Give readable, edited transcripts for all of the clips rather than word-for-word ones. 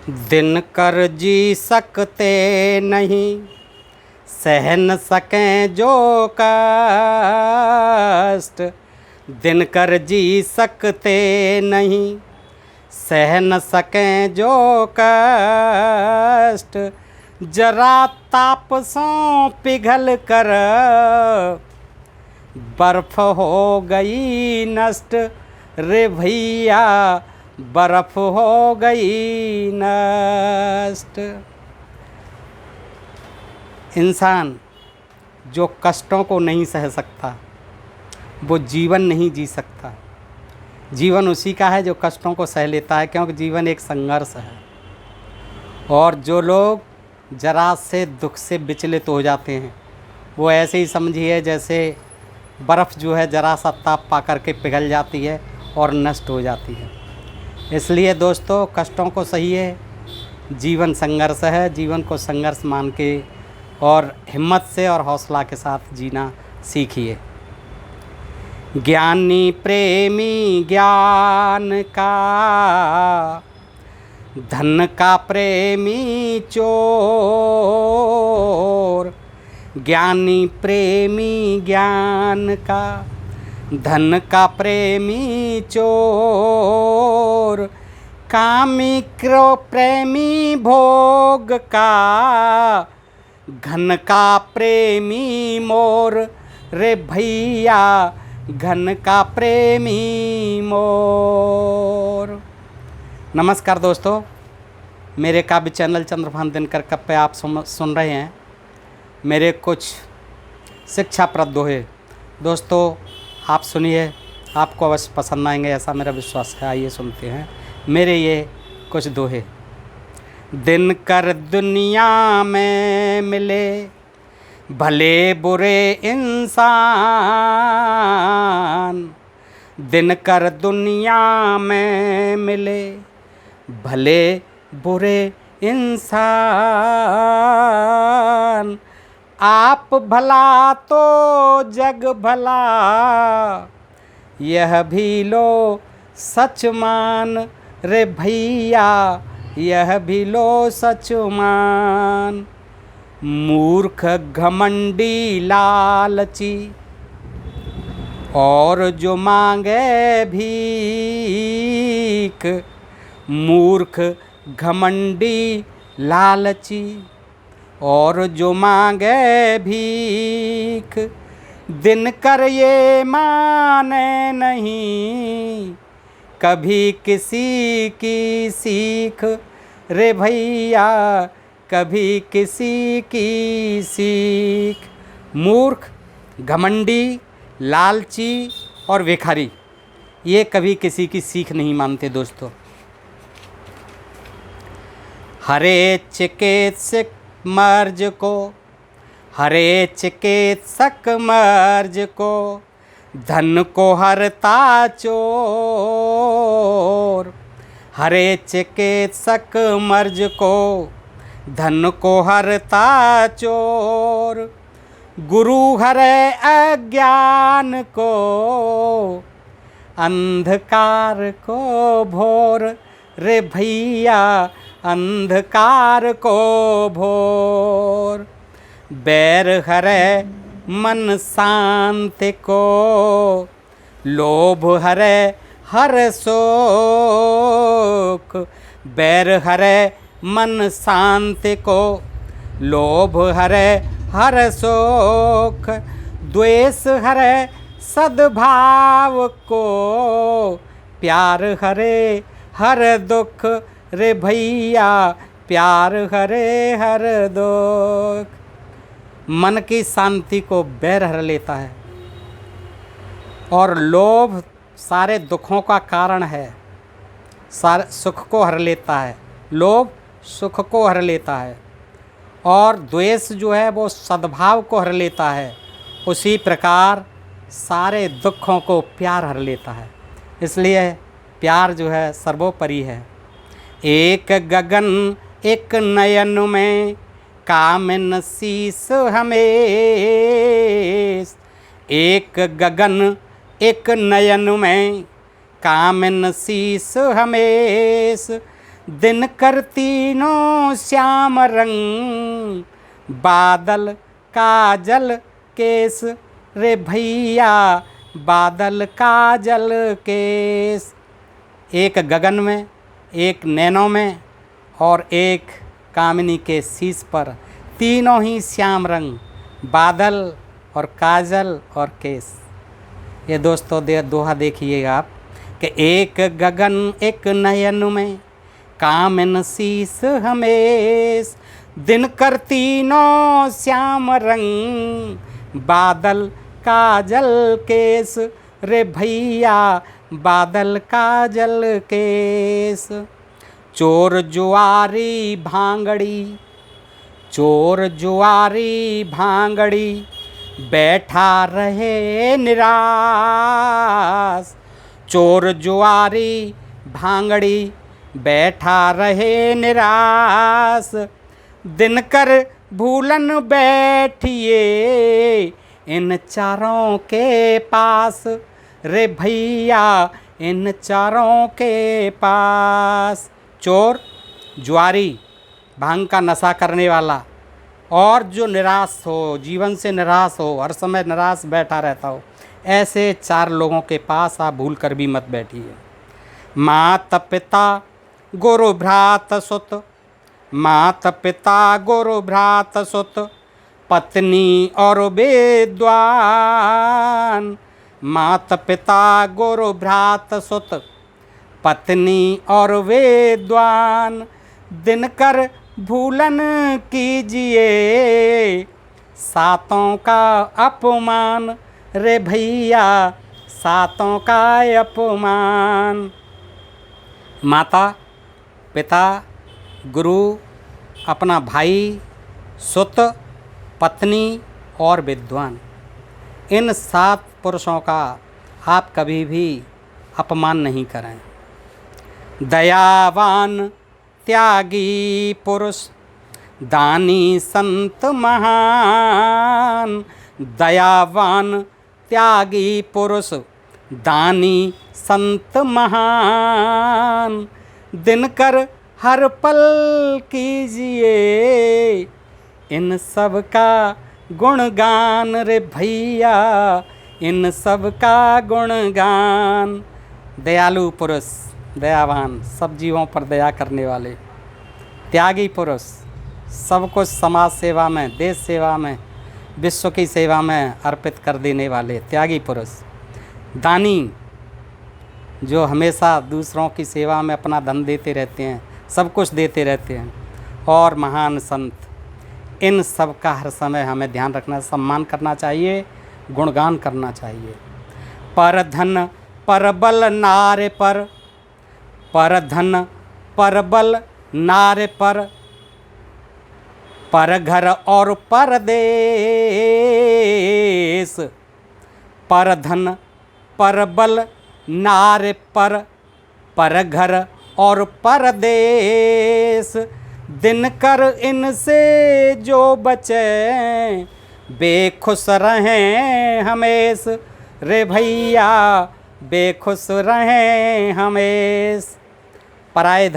दिन कर जी सकते नहीं, सह न सकें जो कष्ट। दिन कर जी सकते नहीं, सह न सकें जो कष्ट। जरा तापसों पिघल कर बर्फ हो गई नष्ट। रे भैया बर्फ हो गई नष्ट। इंसान जो कष्टों को नहीं सह सकता वो जीवन नहीं जी सकता। जीवन उसी का है जो कष्टों को सह लेता है, क्योंकि जीवन एक संघर्ष है। और जो लोग जरा से दुख से विचलित हो जाते हैं वो ऐसे ही समझिए जैसे बर्फ़ जो है ज़रा सा ताप पा करके पिघल जाती है और नष्ट हो जाती है। इसलिए दोस्तों कष्टों को सहिए। जीवन संघर्ष है, जीवन को संघर्ष मान के और हिम्मत से और हौसला के साथ जीना सीखिए। ज्ञानी प्रेमी ज्ञान का, धन का प्रेमी चोर। ज्ञानी प्रेमी ज्ञान का, धन का प्रेमी चोर। कामी क्रो प्रेमी भोग का, घन का प्रेमी मोर। रे भैया घन का प्रेमी मोर। नमस्कार दोस्तों, मेरे काव्य चैनल चंद्रभान दिनकर कप पे आप सुन रहे हैं मेरे कुछ शिक्षाप्रद दोहे। दोस्तों आप सुनिए, आपको अवश्य पसंद आएंगे ऐसा मेरा विश्वास है। आइए सुनते हैं मेरे ये कुछ दोहे। दिन कर दुनिया में मिले भले बुरे इंसान। दिन कर दुनिया में मिले भले बुरे इंसान। आप भला तो जग भला, यह भी लो सच मान। रे भैया यह भी लो सच मान। मूर्ख घमंडी लालची, और जो मांगे भीख। मूर्ख घमंडी लालची, और जो मांगे भीख। दिन कर ये माने नहीं कभी किसी की सीख। रे भैया कभी किसी की सीख। मूर्ख, घमंडी, लालची और भिखारी ये कभी किसी की सीख नहीं मानते दोस्तों। हरे चिकित्सक मर्ज को, हरे चिकित्सक मर्ज को, धन को हरता चोर। हरे चिकित्सक मर्ज को, धन को हरता चोर। गुरु हरे अज्ञान को, अंधकार को भोर। रे भैया अंधकार को भोर। बैर हरे मन शांति को, लोभ हरे हर शोक। बैर हरे मन शांति को, लोभ हरे हर शोक। द्वेष हरे सद्भाव को, प्यार हरे हर दुख। रे भैया प्यार हरे हर दुख। मन की शांति को बैर हर लेता है, और लोभ सारे दुखों का कारण है। सारे सुख को हर लेता है, लोभ सुख को हर लेता है, और द्वेष जो है वो सद्भाव को हर लेता है। उसी प्रकार सारे दुखों को प्यार हर लेता है। इसलिए प्यार जो है सर्वोपरि है। एक गगन एक नयन में, कामिन शीस हमेश। एक गगन एक नयन में, कामिन शीस हमेश। दिन कर तीनों श्याम रंग, बादल काजल केस रे भैया, बादल काजल केस। एक गगन में, एक नैनों में और एक कामिनी के शीश पर, तीनों ही श्याम रंग, बादल और काजल और केस। ये दोस्तों दोहा देखिएगा आप कि एक गगन एक नयन में, कामिन शीस हमेश, दिन कर तीनों श्याम रंग, बादल काजल केस रे भैया, बादल काजल केस। चोर जुआरी भांगड़ी, चोर जुआरी भांगड़ी, बैठा रहे निराश, चोर जुआरी भांगड़ी, बैठा रहे निराश, दिनकर भूलन बैठिए इन चारों के पास रे भैया, इन चारों के पास। चोर जुआरी, भांग का नशा करने वाला, और जो निराश हो, जीवन से निराश हो, हर समय निराश बैठा रहता हो, ऐसे चार लोगों के पास आप भूल कर भी मत बैठिए। मात पिता गुरु भ्रात सुत, मात पिता गुरु भ्रात सुत, पत्नी और विद्वान, मात पिता गुरु भ्रात सुत, पत्नी और विद्वान, दिनकर भूलन कीजिए सातों का अपमान रे भैया, सातों का अपमान। माता पिता गुरु, अपना भाई, सुत, पत्नी और विद्वान, इन 7 पुरुषों का आप कभी भी अपमान नहीं करें। दयावान त्यागी पुरुष, दानी संत महान, दयावान त्यागी पुरुष, दानी संत महान, दिनकर हर पल कीजिए इन सब का गुणगान रे भैया, इन सब का गुणगान। दयालु पुरुष, दयावान, सब जीवों पर दया करने वाले, त्यागी पुरुष, सब कुछ समाज सेवा में, देश सेवा में, विश्व की सेवा में अर्पित कर देने वाले त्यागी पुरुष। दानी, जो हमेशा दूसरों की सेवा में अपना धन देते रहते हैं, सब कुछ देते रहते हैं। और महान संत, इन सब का हर समय हमें ध्यान रखना, सम्मान करना चाहिए, गुणगान करना चाहिए। पर धन पर बल नारे पर, पर धन पर बल नारे पर घर और परदेश, पर धन पर बल नारे पर घर और परदेश, दिनकर इनसे जो बचे बेखुश रहें हमेश रे भैया, बेखुश रहें हमेश। पराये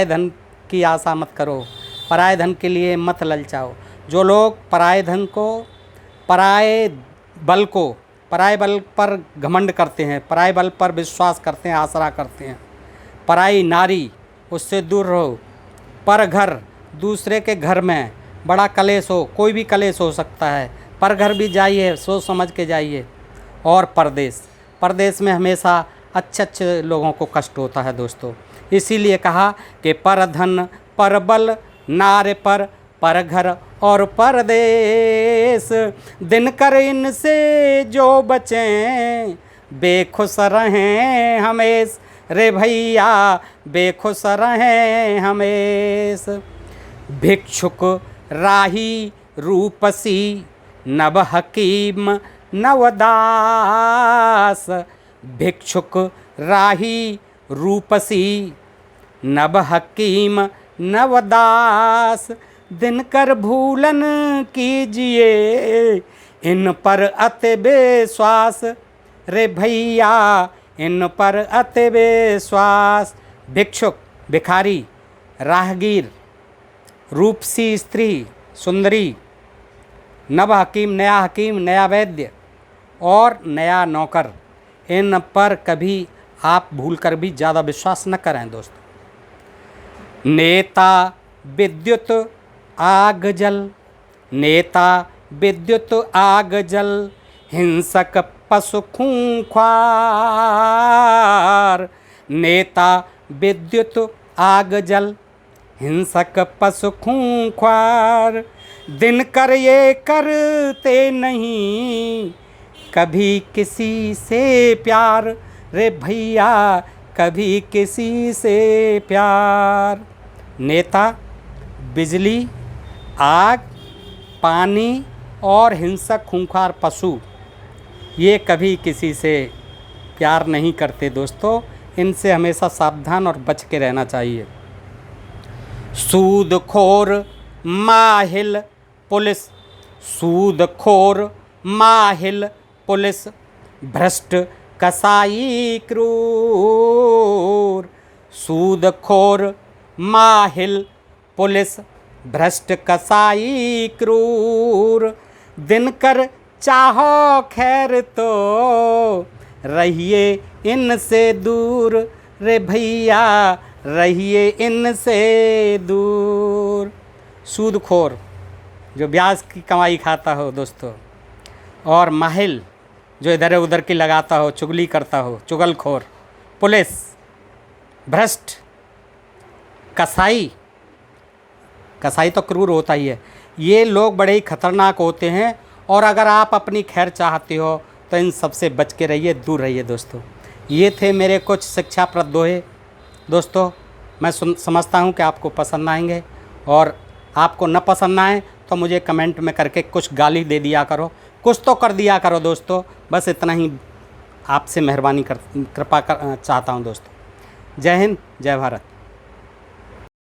धन की आशा मत करो, पराये धन के लिए मत ललचाओ। जो लोग पराये धन को, पराये बल को, पराये बल पर घमंड करते हैं, पराये बल पर विश्वास करते हैं, आसरा करते हैं, पराई नारी, उससे दूर रहो। पर घर, दूसरे के घर में बड़ा कलेश हो, कोई भी कलेश हो सकता है, पर घर भी जाइए, सोच समझ के जाइए। और परदेश में हमेशा अच्छे लोगों को कष्ट होता है दोस्तों। इसीलिए कहा कि पर धन पर बल नारे पर घर और परदेश, दिनकर इनसे जो बचें बेखुश रहें हमेश रे भैया, बेखुश रहें हमेश। भिक्षुक राही रूपसी, नव हकीम नवदास, भिक्षुक राही रूपसी, नव हकीम नवदास, दिनकर भूलन कीजिए इन पर अति विश्वास रे भैया, इन पर अति विश्वास। भिक्षुक भिखारी, राहगीर, रूपसी स्त्री, सुंदरी, नव हकीम, नया वैद्य और नया नौकर, इन पर कभी आप भूल कर भी ज़्यादा विश्वास न करें दोस्तों। नेता विद्युत आग जल, नेता विद्युत आग जल, हिंसक पशु खूंखार। नेता विद्युत आग जल, हिंसक पशु खूंखार। दिनकर ये करते नहीं कभी किसी से प्यार, रे भैया कभी किसी से प्यार। नेता बिजली, आग, पानी और हिंसक खूंखार पशु ये कभी किसी से प्यार नहीं करते दोस्तों। इनसे हमेशा सावधान और बच के रहना चाहिए। सूदखोर माहिल पुलिस, सूदखोर माहिल पुलिस, भ्रष्ट कसाई क्रूर। सूदखोर माहिल पुलिस, भ्रष्ट कसाई क्रूर। दिनकर चाहो खैर तो रहिए इनसे दूर, रे भैया रहिए इनसे दूर। सूदखोर जो ब्याज की कमाई खाता हो दोस्तों, और माहिल जो इधर उधर की लगाता हो, चुगली करता हो, चुगलखोर। पुलिस, भ्रष्ट, कसाई, कसाई तो क्रूर होता ही है। ये लोग बड़े ही खतरनाक होते हैं और अगर आप अपनी खैर चाहते हो तो इन सबसे बच के रहिए, दूर रहिए दोस्तों। ये थे मेरे कुछ शिक्षाप्रद दोहे दोस्तों। मैं समझता हूँ कि आपको पसंद आएंगे, और आपको न पसंद आए तो मुझे कमेंट में करके कुछ गाली दे दिया करो, कुछ तो कर दिया करो दोस्तों। बस इतना ही आपसे मेहरबानी कृपा चाहता हूँ दोस्तों। जय हिंद, जय भारत।